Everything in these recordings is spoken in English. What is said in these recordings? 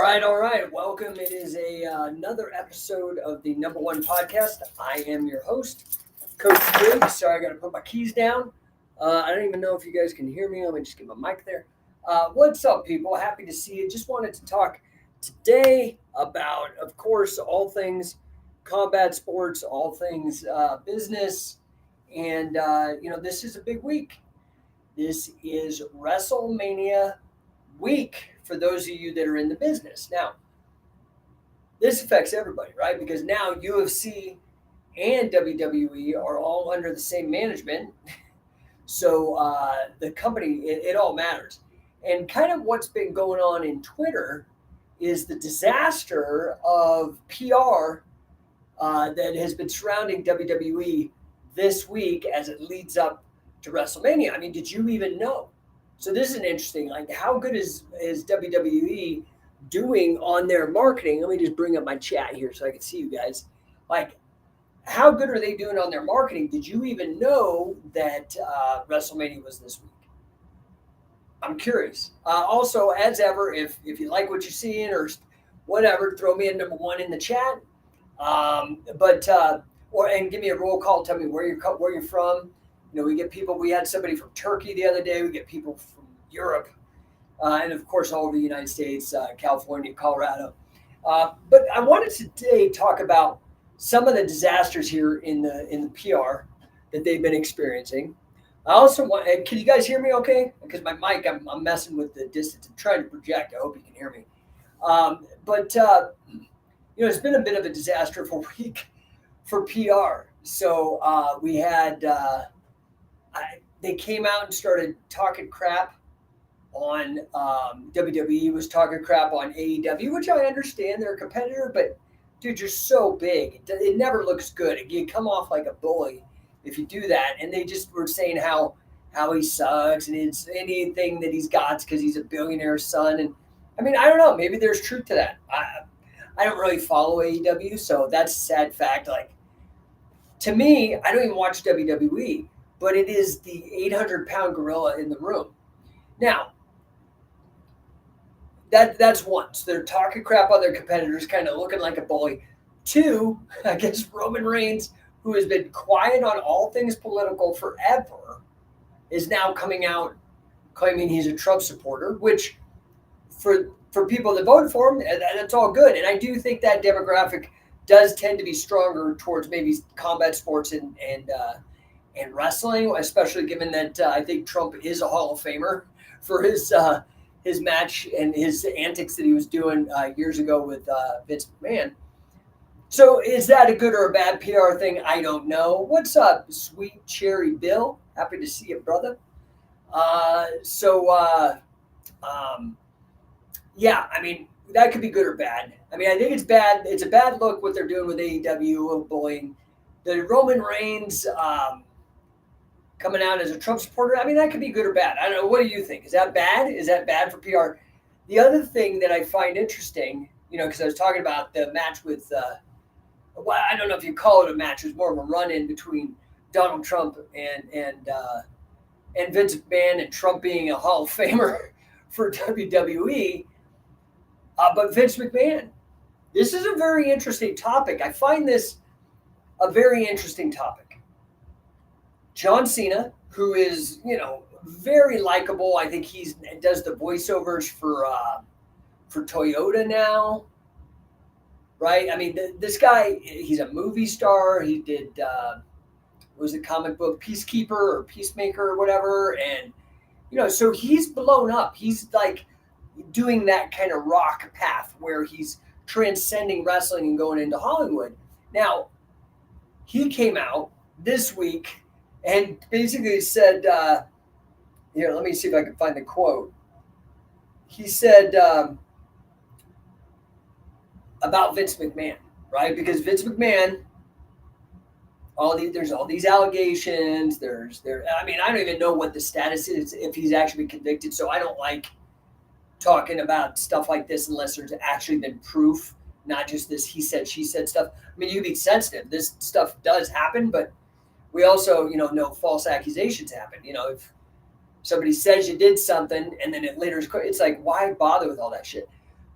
All right. Welcome. It is another episode of the Number One Podcast. I am your host, Coach Big. Sorry, I got to put my keys down. I don't even know if you guys can hear me. Let me just get my mic there. What's up, people? Happy to see you. Just wanted to talk today about, of course, all things combat sports, all things business. And, this is a big week. This is WrestleMania week for those of you that are in the business. Now, this affects everybody, right? Because now UFC and WWE are all under the same management. So the company, it all matters. And kind of what's been going on in Twitter is the disaster of PR that has been surrounding WWE this week as it leads up to WrestleMania. I mean, did you even know? So this is an interesting, like, how good is WWE doing on their marketing? Let me just bring up my chat here so I can see you guys. Like, how good are they doing on their marketing? Did you even know that WrestleMania was this week? I'm curious. Also, as ever, if you like what you're seeing or whatever, throw me a number one in the chat. And give me a roll call. Tell me where you're from. You know, we get people. We had somebody from Turkey the other day. We get people from Europe, and of course all over the United States, California, Colorado. But I wanted to today talk about some of the disasters here in the PR that they've been experiencing. I also want. Can you guys hear me? Okay? Because my mic, I'm messing with the distance. I'm trying to project. I hope you can hear me. It's been a bit of a disaster for a week for PR. So we had. They came out and started talking crap on WWE, was talking crap on AEW, which I understand they're a competitor, but dude, you're so big. It never looks good. You come off like a bully if you do that. And they just were saying how he sucks and it's anything that he's got because he's a billionaire's son. And I mean, I don't know. Maybe there's truth to that. I don't really follow AEW, so that's a sad fact. Like, to me, I don't even watch WWE. But it is the 800-pound gorilla in the room. Now, that's one. So they're talking crap on their competitors, kind of looking like a bully. Two, I guess Roman Reigns, who has been quiet on all things political forever, is now coming out claiming he's a Trump supporter, which for people that voted for him, that's all good. And I do think that demographic does tend to be stronger towards maybe combat sports and wrestling, especially given that I think Trump is a Hall of Famer for his match and his antics that he was doing years ago with Vince McMahon. So is that a good or a bad PR thing? I don't know. What's up, Sweet Cherry Bill? Happy to see you, brother. I mean, that could be good or bad. I mean, I think it's bad. It's a bad look what they're doing with AEW, bullying. The Roman Reigns coming out as a Trump supporter, I mean, that could be good or bad. I don't know. What do you think? Is that bad? Is that bad for PR? The other thing that I find interesting, because I was talking about the match with, I don't know if you call it a match. It was more of a run-in between Donald Trump and Vince McMahon, and Trump being a Hall of Famer for WWE. But Vince McMahon, this is a very interesting topic. I find this a very interesting topic. John Cena, who is, very likable. I think he does the voiceovers for Toyota now, right? I mean, this guy, he's a movie star. He did, was it comic book Peacekeeper or Peacemaker or whatever? And, so he's blown up. He's like doing that kind of rock path where he's transcending wrestling and going into Hollywood. Now, he came out this week and basically said, here, let me see if I can find the quote. He said about Vince McMahon, right? Because Vince McMahon, there's all these allegations. I don't even know what the status is if he's actually been convicted. So I don't like talking about stuff like this unless there's actually been proof, not just this he said, she said stuff. I mean, you be sensitive. This stuff does happen, but we also, know false accusations happen. If somebody says you did something and then it later is, it's like, why bother with all that shit?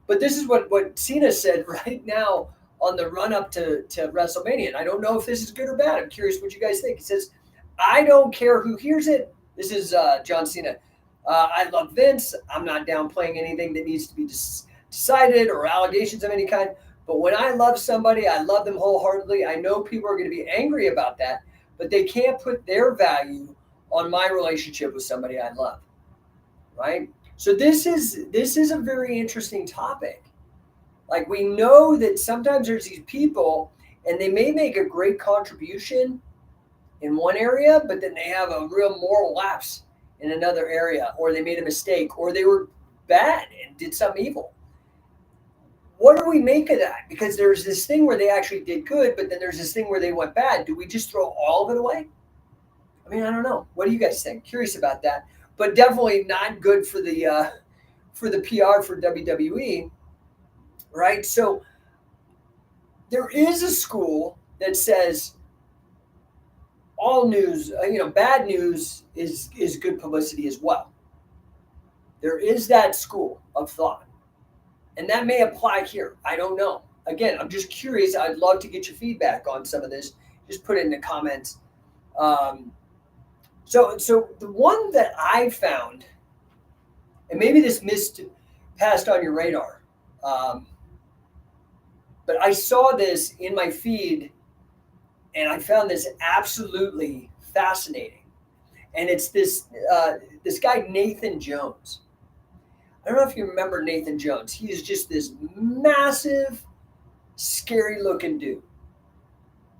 But this is what Cena said right now on the run up to WrestleMania. And I don't know if this is good or bad. I'm curious what you guys think. He says, I don't care who hears it. This is John Cena. I love Vince. I'm not downplaying anything that needs to be decided or allegations of any kind. But when I love somebody, I love them wholeheartedly. I know people are going to be angry about that, but they can't put their value on my relationship with somebody I love. Right? So this is a very interesting topic. Like, we know that sometimes there's these people and they may make a great contribution in one area, but then they have a real moral lapse in another area, or they made a mistake, or they were bad and did something evil. What do we make of that? Because there's this thing where they actually did good, but then there's this thing where they went bad. Do we just throw all of it away? I mean, I don't know. What do you guys think? Curious about that. But definitely not good for the PR for WWE, right? So there is a school that says all news, bad news is good publicity as well. There is that school of thought, and that may apply here. I don't know. Again, I'm just curious. I'd love to get your feedback on some of this. Just put it in the comments. So the one that I found, and maybe this passed on your radar, but I saw this in my feed, and I found this absolutely fascinating. And it's this guy, Nathan Jones. I don't know if you remember Nathan Jones. He is just this massive, scary-looking dude.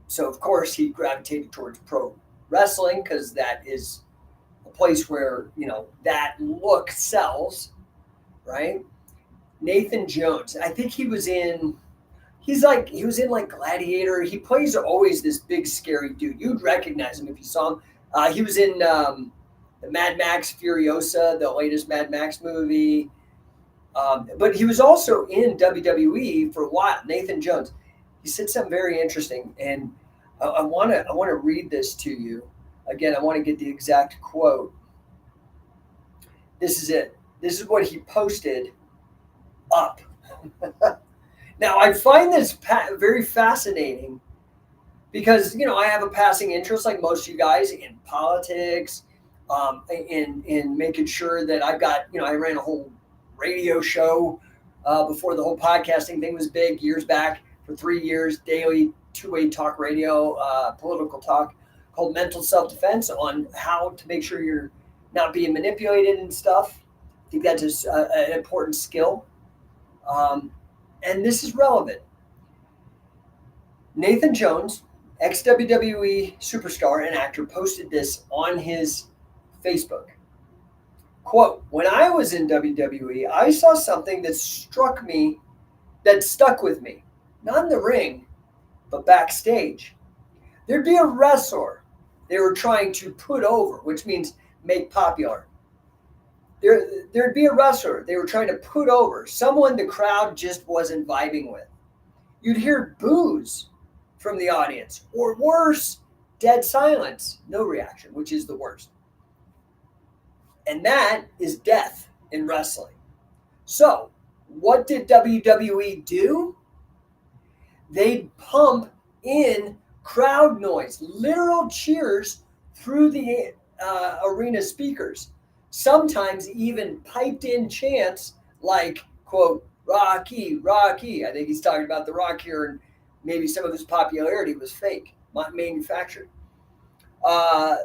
So, of course, he gravitated towards pro wrestling because that is a place where, that look sells, right? Nathan Jones. I think he was in like Gladiator. He plays always this big, scary dude. You'd recognize him if you saw him. He was in the Mad Max Furiosa, the latest Mad Max movie. But he was also in WWE for a while. Nathan Jones. He said something very interesting, and I want to read this to you. Again, I want to get the exact quote. This is it. This is what he posted up. Now, I find this very fascinating because, I have a passing interest, like most of you guys, in politics, in making sure that I've got, I ran a whole radio show before the whole podcasting thing was big years back for 3 years, daily two-way talk radio, political talk, called Mental Self-Defense, on how to make sure you're not being manipulated and stuff. I think that's just an important skill. And this is relevant. Nathan Jones, ex-WWE superstar and actor, posted this on his Facebook. Quote, when I was in WWE, I saw something that stuck with me. Not in the ring, but backstage. There'd be a wrestler they were trying to put over, which means make popular. There'd be a wrestler they were trying to put over, someone the crowd just wasn't vibing with. You'd hear boos from the audience, or worse, dead silence, no reaction, which is the worst. And that is death in wrestling. So, what did WWE do? They'd pump in crowd noise, literal cheers through the arena speakers. Sometimes even piped in chants like, quote, Rocky, Rocky. I think he's talking about The Rock here, and maybe some of his popularity was fake, manufactured.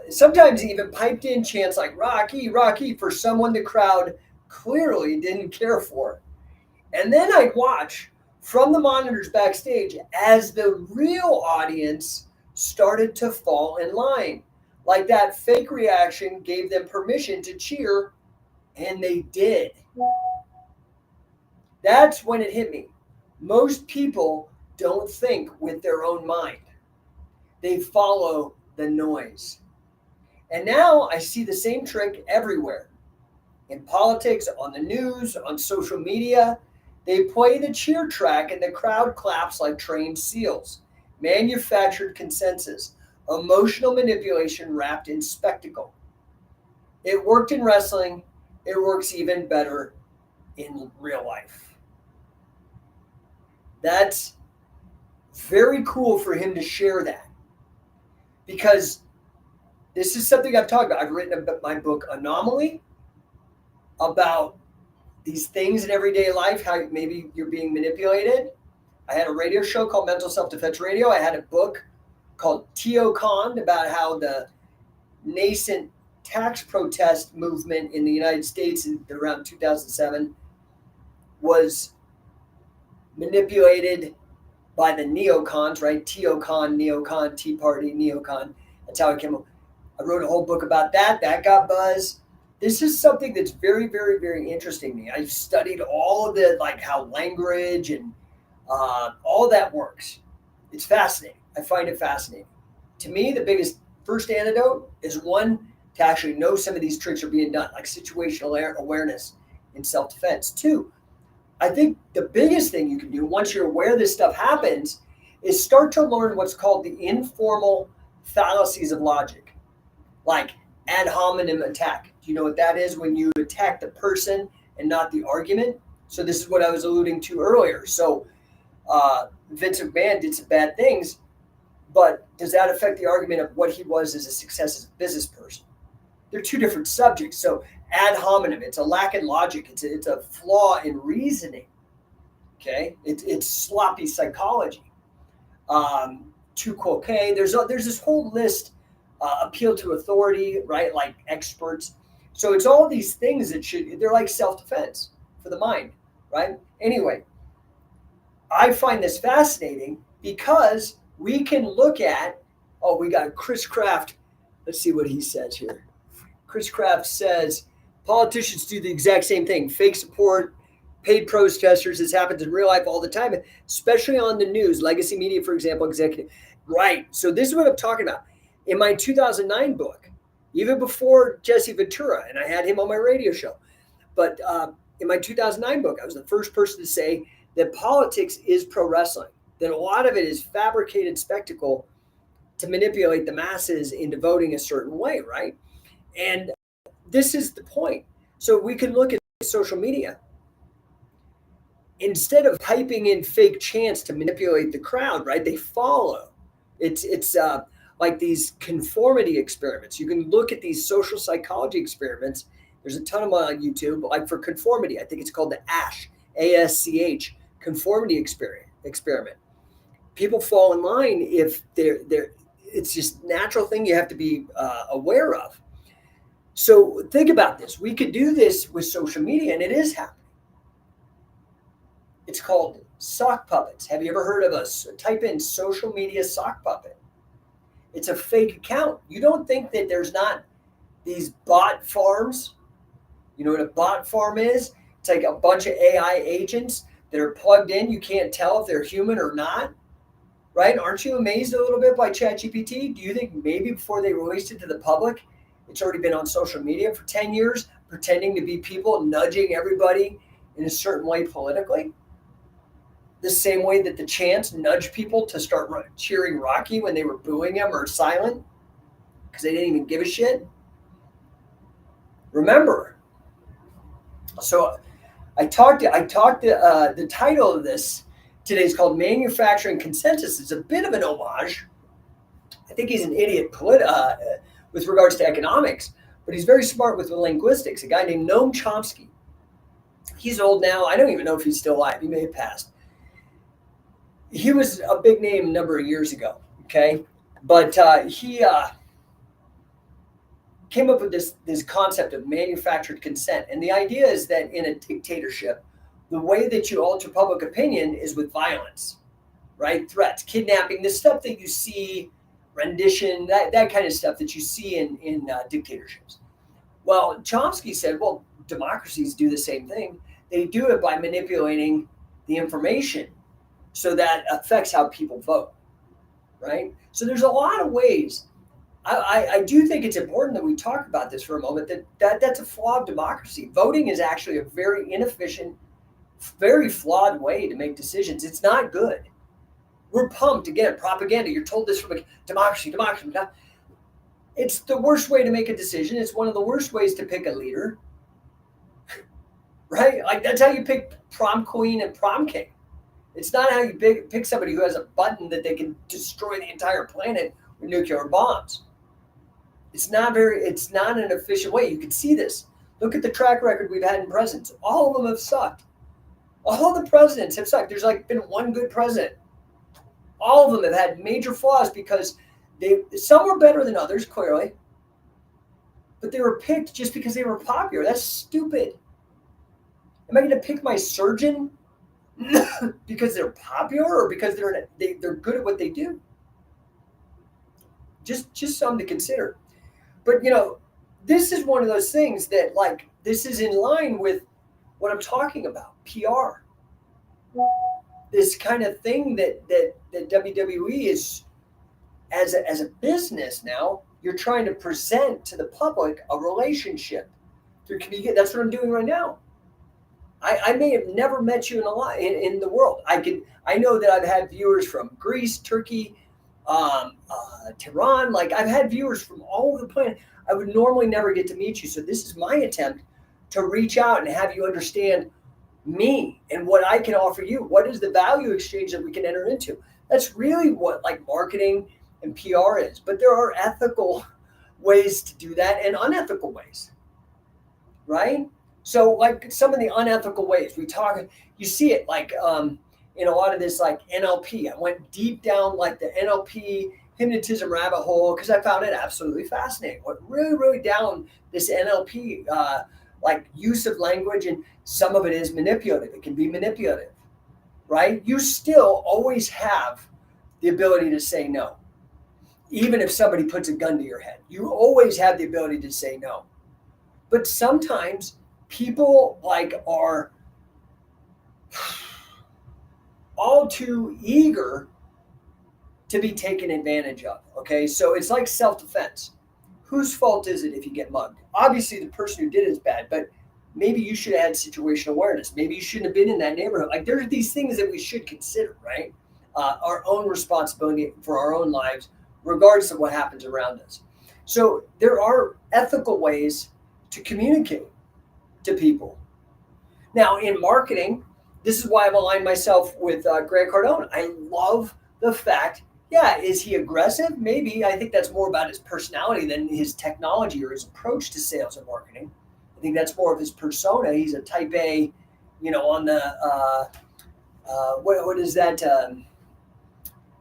Sometimes even piped in chants like Rocky, Rocky for someone the crowd clearly didn't care for. And then I'd watch from the monitors backstage as the real audience started to fall in line. Like that fake reaction gave them permission to cheer, and they did. That's when it hit me. Most people don't think with their own mind. They follow the noise. And now I see the same trick everywhere. In politics, on the news, on social media, they play the cheer track and the crowd claps like trained seals. Manufactured consensus. Emotional manipulation wrapped in spectacle. It worked in wrestling. It works even better in real life. That's very cool for him to share that, because this is something I've talked about. I've written my book Anomaly about these things in everyday life, how maybe you're being manipulated. I had a radio show called Mental Self-Defense Radio. I had a book called Con about how the nascent tax protest movement in the United States in around 2007 was manipulated by the neocons, right? Teocon, neocon, Tea Party, neocon. That's how it came up. I wrote a whole book about that. That got buzz. This is something that's very, very, very interesting to me. I've studied all of the, like how language and all that works. It's fascinating. I find it fascinating. To me, the biggest first antidote is one, to actually know some of these tricks are being done, like situational awareness in self-defense. Two, I think the biggest thing you can do once you're aware this stuff happens is start to learn what's called the informal fallacies of logic, like ad hominem attack. Do you know what that is? When you attack the person and not the argument. So this is what I was alluding to earlier. So Vince McMahon did some bad things, but does that affect the argument of what he was as a success as a business person? They're two different subjects. So ad hominem, it's a lack in logic. It's a flaw in reasoning. Okay, it's sloppy psychology. Too coquet. There's this whole list. Appeal to authority, right? Like experts. So it's all these things that they're like self-defense for the mind, right? Anyway, I find this fascinating because we can look at, we got Chris Kraft. Let's see what he says here. Chris Kraft says, politicians do the exact same thing. Fake support, paid protesters. This happens in real life all the time, especially on the news. Legacy media, for example, executive. Right. So this is what I'm talking about. In my 2009 book, even before Jesse Ventura, and I had him on my radio show, but in my 2009 book, I was the first person to say that politics is pro wrestling, that a lot of it is fabricated spectacle to manipulate the masses into voting a certain way, right? And this is the point. So we can look at social media. Instead of hyping in fake chants to manipulate the crowd, right? They follow. It's like these conformity experiments. You can look at these social psychology experiments. There's a ton of them on YouTube. Like for conformity, I think it's called the ASH, ASCH, conformity experiment. People fall in line if they're. It's just natural thing you have to be aware of. So think about this. We could do this with social media, and it is happening. It's called sock puppets. Have you ever heard of us? Type in social media sock puppet. It's a fake account. You don't think that there's not these bot farms? You know what a bot farm is? It's like a bunch of AI agents that are plugged in. You can't tell if they're human or not, right? Aren't you amazed a little bit by ChatGPT? Do you think maybe before they released it to the public, it's already been on social media for 10 years, pretending to be people, nudging everybody in a certain way politically? The same way that the chants nudged people to start cheering Rocky when they were booing him or silent because they didn't even give a shit. Remember. So I talked. The title of this today is called "Manufacturing Consensus." It's a bit of an homage. I think he's an idiot with regards to economics, but he's very smart with linguistics. A guy named Noam Chomsky. He's old now. I don't even know if he's still alive. He may have passed. He was a big name a number of years ago, okay? But he came up with this concept of manufactured consent. And the idea is that in a dictatorship, the way that you alter public opinion is with violence, right? Threats, kidnapping, the stuff that you see, rendition, that kind of stuff that you see in dictatorships. Well, Chomsky said, well, democracies do the same thing. They do it by manipulating the information so that affects how people vote, right? So there's a lot of ways. I do think it's important that we talk about this for a moment, that's a flaw of democracy. Voting is actually a very inefficient, very flawed way to make decisions. It's not good. We're pumped, again, propaganda. You're told this from democracy. It's the worst way to make a decision. It's one of the worst ways to pick a leader, right? Like that's how you pick prom queen and prom king. It's not how you pick somebody who has a button that they can destroy the entire planet with nuclear bombs. It's not an efficient way. You can see this. Look at the track record we've had in presidents. All of them have sucked. All the presidents have sucked. There's like been one good president. All of them have had major flaws because some were better than others, clearly. But they were picked just because they were popular. That's stupid. Am I going to pick my surgeon because they're popular or because they're good at what they do? Just something to consider. But this is one of those things that this is in line with what I'm talking about, PR. This kind of thing that WWE is as a business now, you're trying to present to the public a relationship through communication. That's what I'm doing right now. I may have never met you in the world. I know that I've had viewers from Greece, Turkey, Tehran. Like I've had viewers from all over the planet. I would normally never get to meet you. So this is my attempt to reach out and have you understand me and what I can offer you. What is the value exchange that we can enter into? That's really what marketing and PR is. But there are ethical ways to do that and unethical ways, right? So some of the unethical ways you see it in a lot of this NLP. I went deep down the NLP hypnotism rabbit hole because I found it absolutely fascinating. Went really, really down this NLP use of language, and some of it is manipulative. It can be manipulative, right? You still always have the ability to say no. Even if somebody puts a gun to your head, you always have the ability to say no. But sometimes people are all too eager to be taken advantage of. Okay, so it's like self-defense. Whose fault is it if you get mugged? Obviously, the person who did it is bad, but maybe you should have had situational awareness. Maybe you shouldn't have been in that neighborhood. There are these things that we should consider, right? Our own responsibility for our own lives, regardless of what happens around us. So there are ethical ways to communicate to people. Now, in marketing, this is why I've aligned myself with Grant Cardone. I love the fact, is he aggressive? Maybe. I think that's more about his personality than his technology or his approach to sales and marketing. I think that's more of his persona. He's a type A, on the, what is that?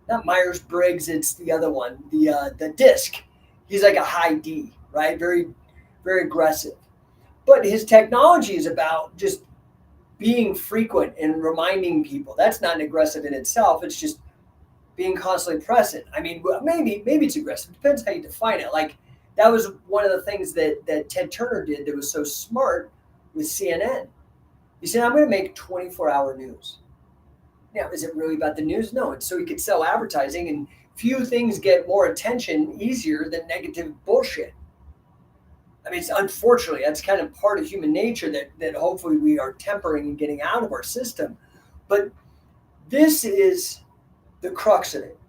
Not Myers-Briggs, it's the other one, the DISC. He's like a high D, right? Very, very aggressive. But his technology is about just being frequent and reminding people. That's not aggressive in itself. It's just being constantly present. I mean, maybe it's aggressive. It depends how you define it. That was one of the things that Ted Turner did that was so smart with CNN. He said, I'm going to make 24-hour news. Now, is it really about the news? No, it's so he could sell advertising, and few things get more attention easier than negative bullshit. I mean, unfortunately, that's kind of part of human nature that hopefully we are tempering and getting out of our system. But this is the crux of it.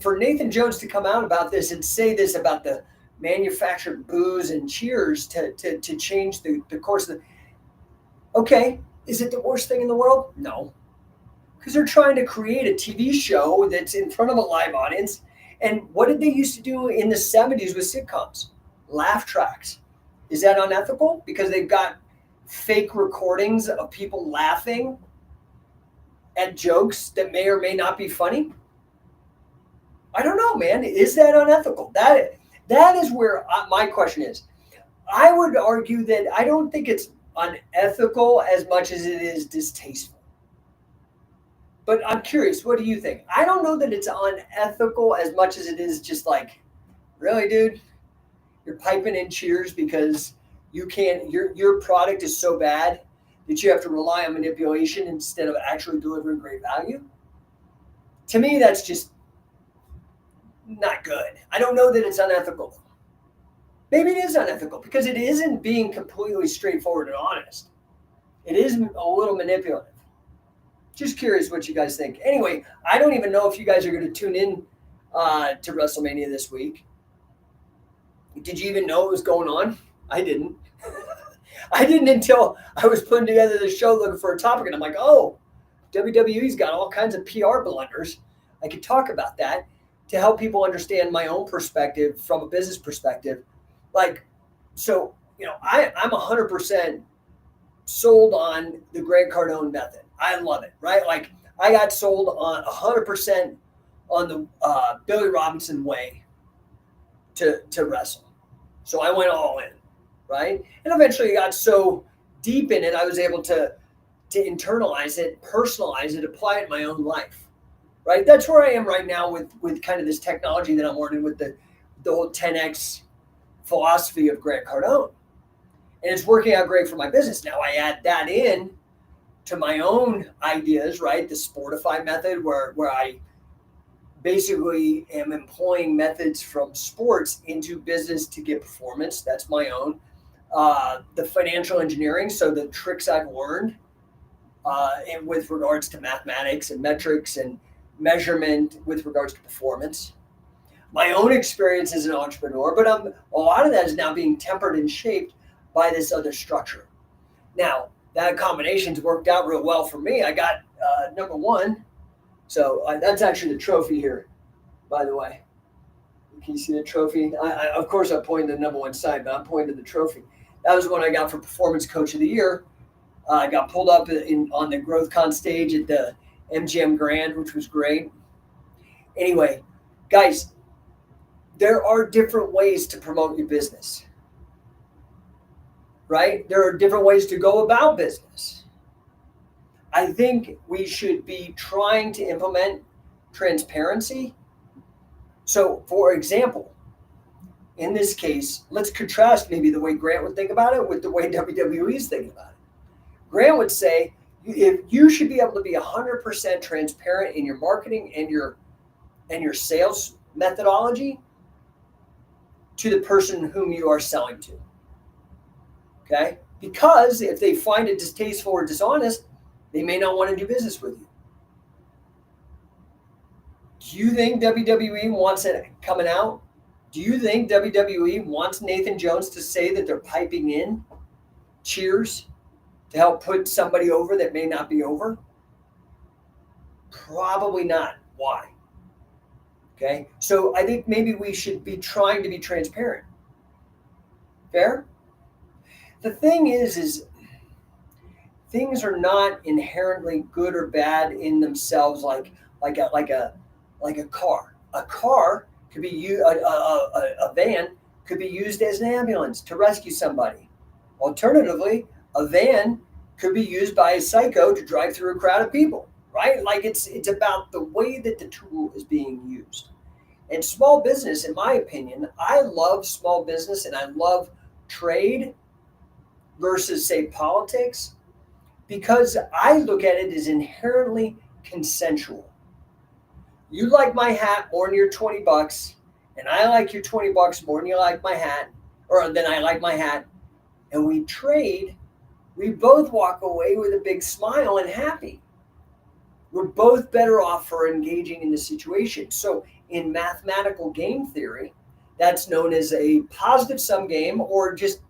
For Nathan Jones to come out about this and say this about the manufactured boos and cheers to change the course of the... Okay, is it the worst thing in the world? No. Because they're trying to create a TV show that's in front of a live audience. And what did they used to do in the 70s with sitcoms? Laugh tracks. Is that unethical? Because they've got fake recordings of people laughing at jokes that may or may not be funny? I don't know, man. Is that unethical? That is where my question is. I would argue that I don't think it's unethical as much as it is distasteful. But I'm curious, what do you think? I don't know that it's unethical as much as it is just really, dude? You're piping in cheers because you can't, your product is so bad that you have to rely on manipulation instead of actually delivering great value? To me, that's just not good. I don't know that it's unethical. Maybe it is unethical because it isn't being completely straightforward and honest. It is a little manipulative. Just curious what you guys think. Anyway, I don't even know if you guys are going to tune in to WrestleMania this week. Did you even know it was going on? I didn't. I didn't until I was putting together the show looking for a topic, and I'm like, oh, WWE's got all kinds of PR blunders. I could talk about that to help people understand my own perspective from a business perspective. Like, so, I'm 100% sold on the Grant Cardone method. I love it, right? Like, I got sold on 100% on the Billy Robinson way to wrestle. So I went all in, right? And eventually got so deep in it, I was able to internalize it, personalize it, apply it in my own life, right? That's where I am right now with kind of this technology that I'm learning with the whole 10X philosophy of Grant Cardone. And it's working out great for my business. Now I add that in to my own ideas, right? The Sportify method, where I basically am employing methods from sports into business to get performance. That's my own. The financial engineering, so the tricks I've learned with regards to mathematics and metrics and measurement with regards to performance. My own experience as an entrepreneur, but a lot of that is now being tempered and shaped by this other structure. Now, that combination's worked out real well for me. I got number one. So that's actually the trophy here, by the way. Can you see the trophy? Of course, I'm pointing to the number one side, but I'm pointing to the trophy. That was one I got for Performance Coach of the Year. I got pulled up on the GrowthCon stage at the MGM Grand, which was great. Anyway, guys, there are different ways to promote your business, right? There are different ways to go about business. I think we should be trying to implement transparency. So, for example, in this case, let's contrast maybe the way Grant would think about it with the way WWE is thinking about it. Grant would say, if you should be able to be 100% transparent in your marketing and your sales methodology to the person whom you are selling to. Okay? Because if they find it distasteful or dishonest, they may not want to do business with you. Do you think WWE wants it coming out? Do you think WWE wants Nathan Jones to say that they're piping in cheers to help put somebody over that may not be over? Probably not. Why? Okay, so I think maybe we should be trying to be transparent. Fair? The thing is things are not inherently good or bad in themselves, like a car. A car could be a van could be used as an ambulance to rescue somebody. Alternatively, a van could be used by a psycho to drive through a crowd of people, right? Like it's about the way that the tool is being used. And small business, in my opinion, I love small business and I love trade versus, say, politics, because I look at it as inherently consensual. You like my hat more than your $20, and I like your $20 more than you like my hat, or than I like my hat, and we trade, we both walk away with a big smile and happy. We're both better off for engaging in the situation. So in mathematical game theory, that's known as a positive sum game, or just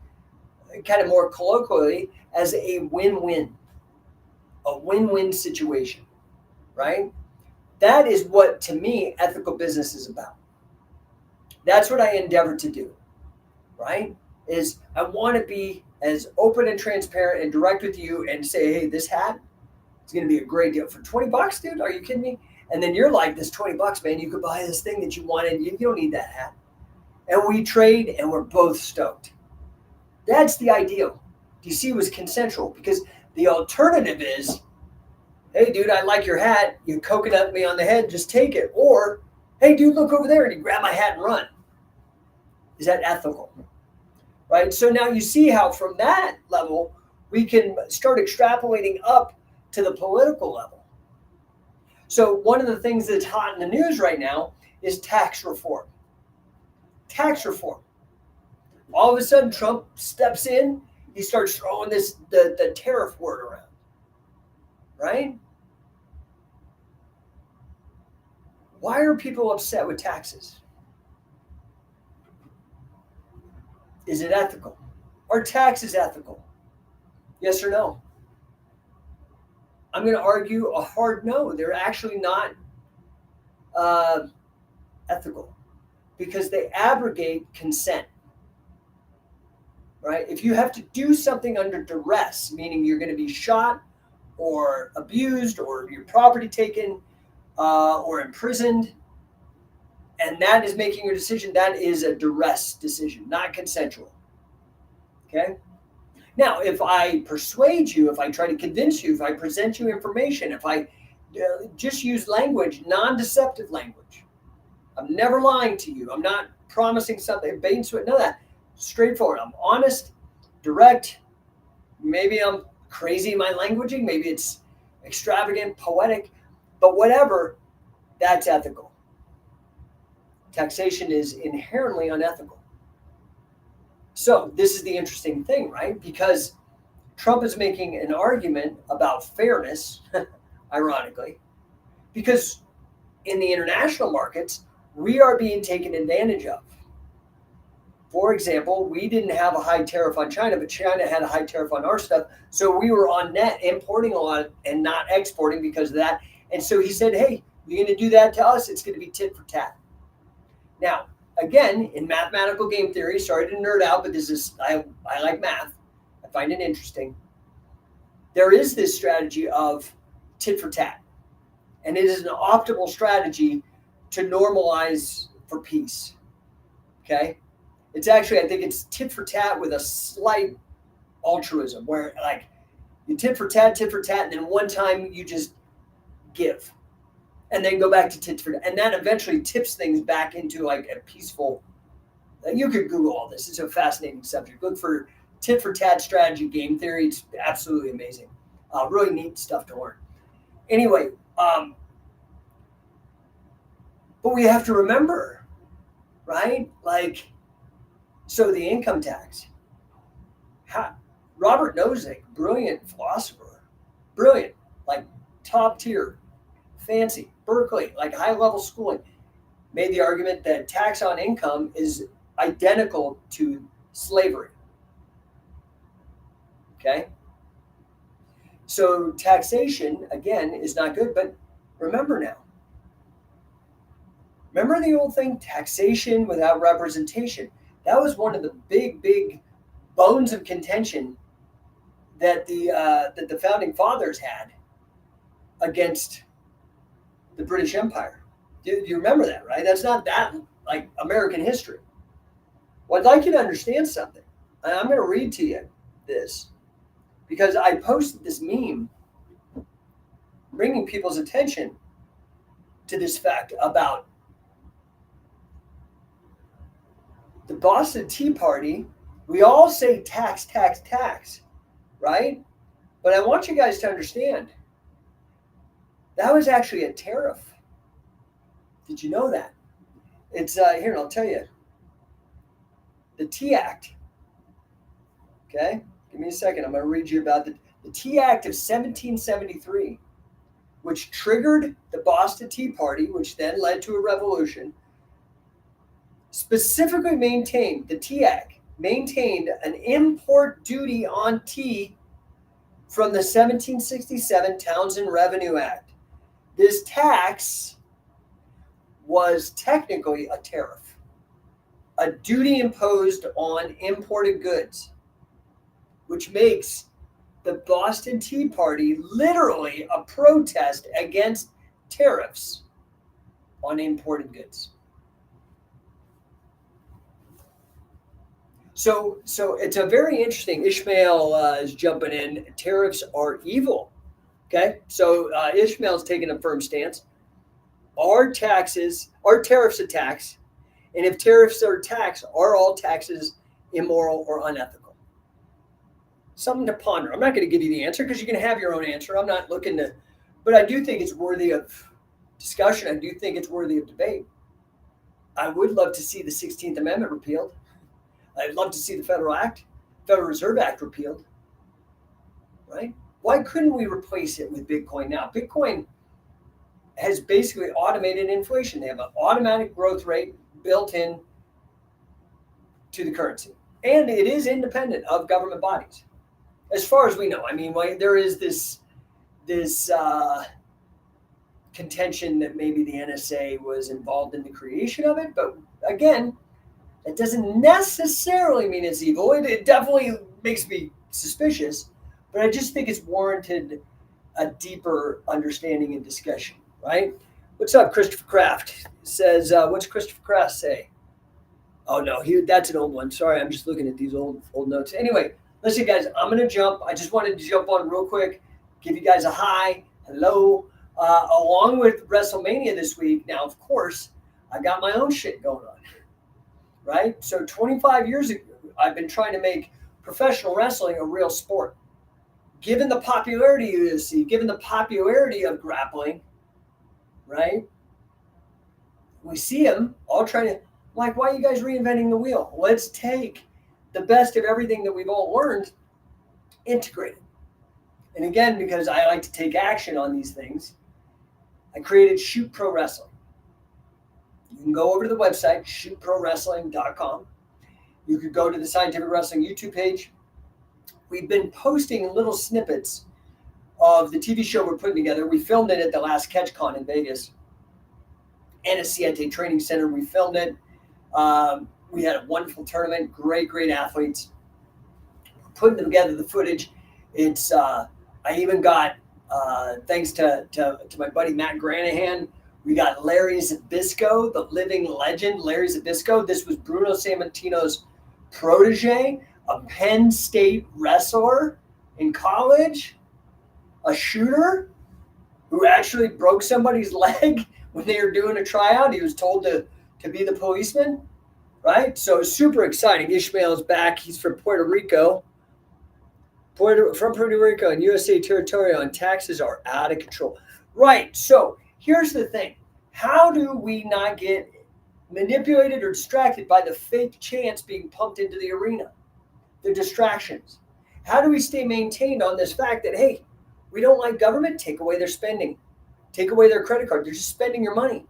kind of more colloquially as a win-win situation, right? That is what, to me, ethical business is about. That's what I endeavor to do, right? Is I want to be as open and transparent and direct with you and say, hey, this hat is going to be a great deal for $20, dude. Are you kidding me? And then you're like, this $20, man, you could buy this thing that you wanted. You don't need that hat. And we trade and we're both stoked. That's the ideal. DC was consensual, because the alternative is, hey, dude, I like your hat. You coconut me on the head, just take it. Or, hey, dude, look over there, and you grab my hat and run. Is that ethical? Right? So now you see how from that level, we can start extrapolating up to the political level. So one of the things that's hot in the news right now is tax reform. Tax reform. All of a sudden, Trump steps in. He starts throwing the tariff word around, right? Why are people upset with taxes? Is it ethical? Are taxes ethical? Yes or no? I'm going to argue a hard no. They're actually not uh, ethical because they abrogate consent, right? If you have to do something under duress, meaning you're going to be shot or abused or your property taken or imprisoned, and that is making your decision, that is a duress decision, not consensual. Okay? Now, if I persuade you, if I try to convince you, if I present you information, if I just use language, non-deceptive language, I'm never lying to you. I'm not promising something, bait and switch, none of that. Straightforward. I'm honest, direct. Maybe I'm crazy in my languaging. Maybe it's extravagant, poetic, but whatever, that's ethical. Taxation is inherently unethical. So this is the interesting thing, right? Because Trump is making an argument about fairness, ironically, because in the international markets, we are being taken advantage of. For example, we didn't have a high tariff on China, but China had a high tariff on our stuff. So we were on net importing a lot and not exporting because of that. And so he said, hey, you're going to do that to us, it's going to be tit for tat. Now, again, in mathematical game theory, sorry to nerd out, but this is, I like math. I find it interesting. There is this strategy of tit for tat. And it is an optimal strategy to normalize for peace. Okay? It's actually, I think it's tit for tat with a slight altruism where like you tit for tat, and then one time you just give. And then go back to tit for tat. And that eventually tips things back into like a peaceful, you could Google all this. It's a fascinating subject. Look for tit for tat strategy game theory. It's absolutely amazing. Really neat stuff to learn. Anyway, but we have to remember, right? Like, so the income tax. Robert Nozick, brilliant philosopher, brilliant, like top tier, fancy, Berkeley, like high level schooling, made the argument that tax on income is identical to slavery. Okay? So taxation, again, is not good, but remember now. Remember the old thing, taxation without representation? That was one of the big bones of contention that the founding fathers had against the British Empire. Do you remember that, right? That's not that like American history. Well, I'd like you to understand something. And I'm going to read to you this because I posted this meme bringing people's attention to this fact about the Boston Tea Party. We all say tax, tax, tax, right? But I want you guys to understand that was actually a tariff. Did you know that? It's here, and I'll tell you. The Tea Act. Okay, give me a second. I'm going to read you about the Tea Act of 1773, which triggered the Boston Tea Party, which then led to a revolution. Specifically maintained, the Tea Act maintained an import duty on tea from the 1767 Townshend Revenue Act. This tax was technically a tariff, a duty imposed on imported goods, which makes the Boston Tea Party literally a protest against tariffs on imported goods. So it's a very interesting. Ishmael is jumping in. Tariffs are evil. Okay, so Ishmael's taking a firm stance. Are tariffs a tax? And if tariffs are a tax, are all taxes immoral or unethical? Something to ponder. I'm not going to give you the answer because you can have your own answer. I'm not looking to, but I do think it's worthy of discussion. I do think it's worthy of debate. I would love to see the 16th Amendment repealed. I'd love to see the Federal Reserve Act repealed, right? Why couldn't we replace it with Bitcoin now? Bitcoin has basically automated inflation. They have an automatic growth rate built in to the currency. And it is independent of government bodies. as far as we know. I mean, like, there is this contention that maybe the NSA was involved in the creation of it, but again, that doesn't necessarily mean it's evil. It definitely makes me suspicious, but I just think it's warranted a deeper understanding and discussion, right? What's up, Christopher Kraft? Says, what's Christopher Kraft say? Oh no, that's an old one. Sorry, I'm just looking at these old notes. Anyway, listen, guys, I'm gonna jump. I just wanted to jump on real quick, give you guys a hi, hello, along with WrestleMania this week. Now, of course, I got my own shit going on, right? So 25 years ago, I've been trying to make professional wrestling a real sport. Given the popularity of UFC, given the popularity of grappling, right? We see them all trying to, like, why are you guys reinventing the wheel? Let's take the best of everything that we've all learned, integrate it. And again, because I like to take action on these things, I created Shoot Pro Wrestling. You can go over to the website, shootprowrestling.com. You could go to the Scientific Wrestling YouTube page. We've been posting little snippets of the TV show we're putting together. We filmed it at the last CatchCon in Vegas and at Siete Training Center. We filmed it. We had a wonderful tournament, great athletes. Putting together the footage. It's I even got, thanks to my buddy Matt Granahan, we got Larry Zbyszko, the living legend, Larry Zbyszko. This was Bruno Sammartino's protege, a Penn State wrestler in college, a shooter who actually broke somebody's leg when they were doing a tryout. He was told to be the policeman, right? So super exciting. Ishmael's back. He's from Puerto Rico. From Puerto Rico and USA territorial, and taxes are out of control. Right. So here's the thing. How do we not get manipulated or distracted by the fake chants being pumped into the arena? The distractions. How do we stay maintained on this fact that, hey, we don't like government? Take away their spending. Take away their credit card. They're just spending your money.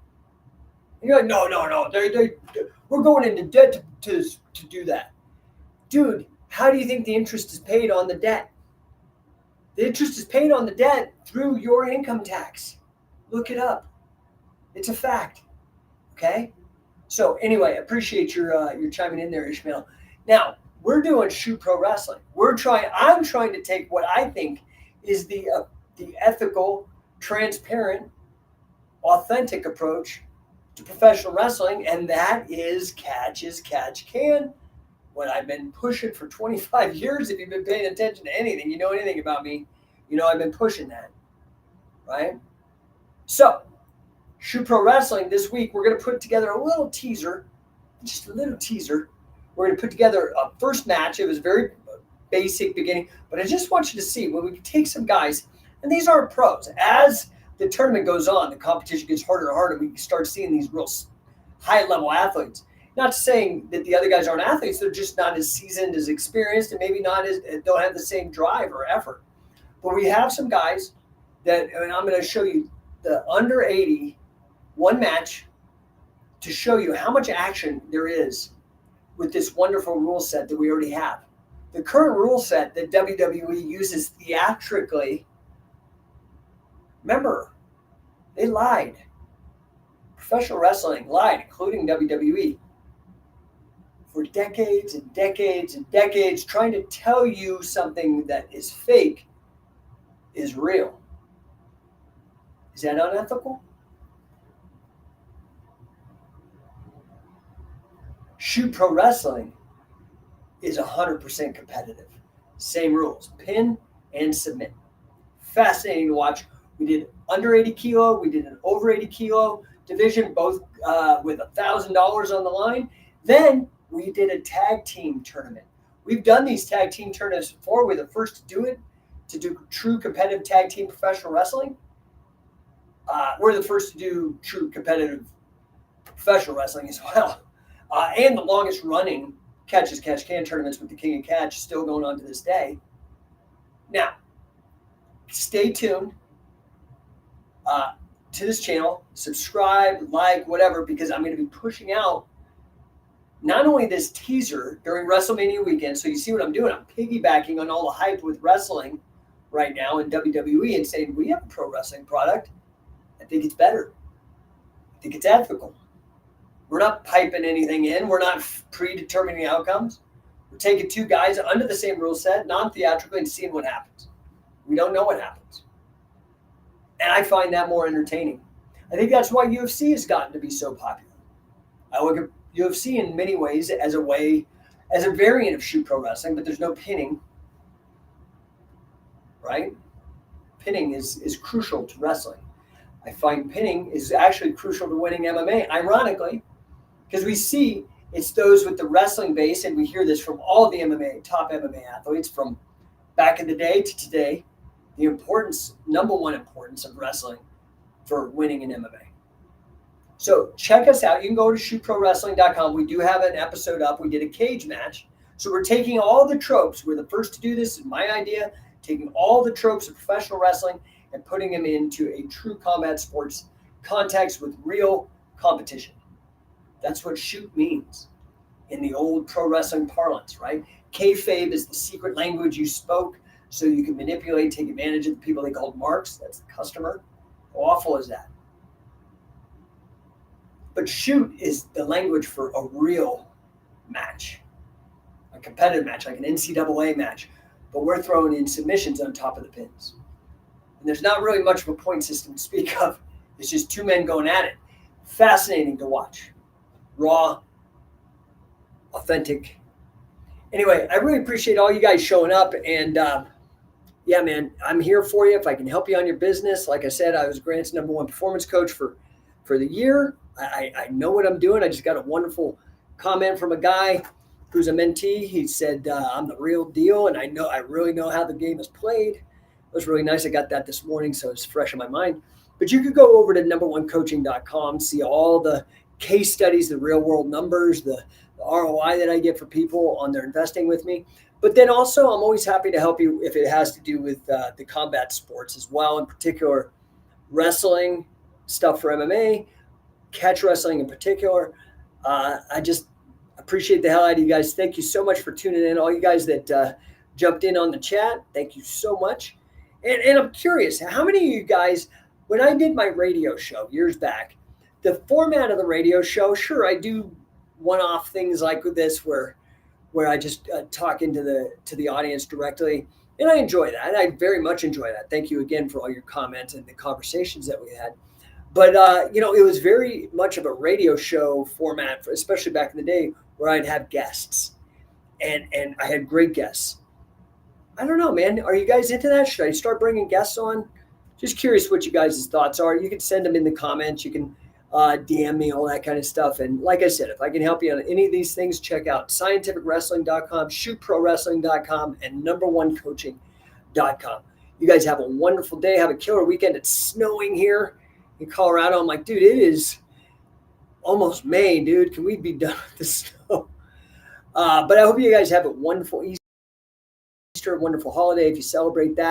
And you're like, no. We're going into debt to do that. Dude, how do you think the interest is paid on the debt? The interest is paid on the debt through your income tax. Look it up. It's a fact. Okay? So anyway, I appreciate your chiming in there, Ishmael. Now, we're doing Shoot Pro Wrestling. I'm trying to take what I think is the ethical, transparent, authentic approach to professional wrestling, and that is catch as catch can. What I've been pushing for 25 years, if you've been paying attention to anything, you know anything about me, you know I've been pushing that, right? So, Shoot Pro Wrestling, this week, we're going to put together a little teaser, just a little teaser. We're going to put together a first match. It was very basic beginning, but I just want you to see when we can take some guys, and these aren't pros. As the tournament goes on, the competition gets harder and harder. We start seeing these real high-level athletes. Not saying that the other guys aren't athletes, they're just not as seasoned, as experienced, and maybe don't have the same drive or effort. But we have some guys that, and I'm going to show you the under 80 one match to show you how much action there is with this wonderful rule set that we already have. The current rule set that WWE uses theatrically, remember, they lied. Professional wrestling lied, including WWE. For decades and decades and decades, trying to tell you something that is fake is real. Is that unethical? Shoot Pro Wrestling is 100% competitive. Same rules, pin and submit. Fascinating to watch. We did under 80 kilo, we did an over 80 kilo division, both with $1,000 on the line. Then we did a tag team tournament. We've done these tag team tournaments before. We're the first to do it, to do true competitive tag team professional wrestling. We're the first to do true competitive professional wrestling as well. And the longest running catch as catch can tournaments with the King of Catch still going on to this day. Now, stay tuned to this channel. Subscribe, like, whatever, because I'm going to be pushing out not only this teaser during WrestleMania weekend, so you see what I'm doing, I'm piggybacking on all the hype with wrestling right now in WWE and saying, we have a pro wrestling product. I think it's better. I think it's ethical. We're not piping anything in. We're not predetermining outcomes. We're taking two guys under the same rule set, non-theatrically, and seeing what happens. We don't know what happens. And I find that more entertaining. I think that's why UFC has gotten to be so popular. I look at UFC in many ways as a variant of shoot pro wrestling, but there's no pinning, right? Pinning is crucial to wrestling. I find pinning is actually crucial to winning MMA, ironically, because we see it's those with the wrestling base, and we hear this from all the top MMA athletes from back in the day to today, the number one importance of wrestling for winning in MMA. So check us out. You can go to shootprowrestling.com. We do have an episode up. We did a cage match. So we're taking all the tropes. We're the first to do this. It's my idea. Taking all the tropes of professional wrestling and putting them into a true combat sports context with real competition. That's what shoot means in the old pro wrestling parlance, right? Kayfabe is the secret language you spoke so you can manipulate, take advantage of the people they called marks. That's the customer. How awful is that? But shoot is the language for a real match, a competitive match, like an NCAA match. But we're throwing in submissions on top of the pins. And there's not really much of a point system to speak of. It's just two men going at it. Fascinating to watch. Raw, authentic. Anyway, I really appreciate all you guys showing up. And yeah, man, I'm here for you if I can help you on your business. Like I said, I was Grant's #1 performance coach for the year. I know what I'm doing. I just got a wonderful comment from a guy who's a mentee. He said, I'm the real deal, and I really know how the game is played. It was really nice. I got that this morning, so it's fresh in my mind. But you could go over to number1coaching.com, see all the case studies, the real world numbers, the ROI that I get for people on their investing with me. But then also, I'm always happy to help you if it has to do with the combat sports as well, in particular, wrestling stuff for MMA, catch wrestling in particular. I just appreciate the hell out of you guys. Thank you so much for tuning in. All you guys that jumped in on the chat, thank you so much. And I'm curious, how many of you guys, when I did my radio show years back, the format of the radio show, sure, I do one-off things like this where I just talk into the audience directly, and I enjoy that. I very much enjoy that. Thank you again for all your comments and the conversations that we had. But, it was very much of a radio show format, especially back in the day, where I'd have guests. And I had great guests. I don't know, man. Are you guys into that? Should I start bringing guests on? Just curious what you guys' thoughts are. You can send them in the comments. You can DM me, all that kind of stuff. And like I said, if I can help you on any of these things, check out scientificwrestling.com, shootprowrestling.com, and number1coaching.com. You guys have a wonderful day. Have a killer weekend. It's snowing here in Colorado. I'm like, dude, it is almost May, dude. Can we be done with the snow? But I hope you guys have a wonderful Easter, wonderful holiday if you celebrate that.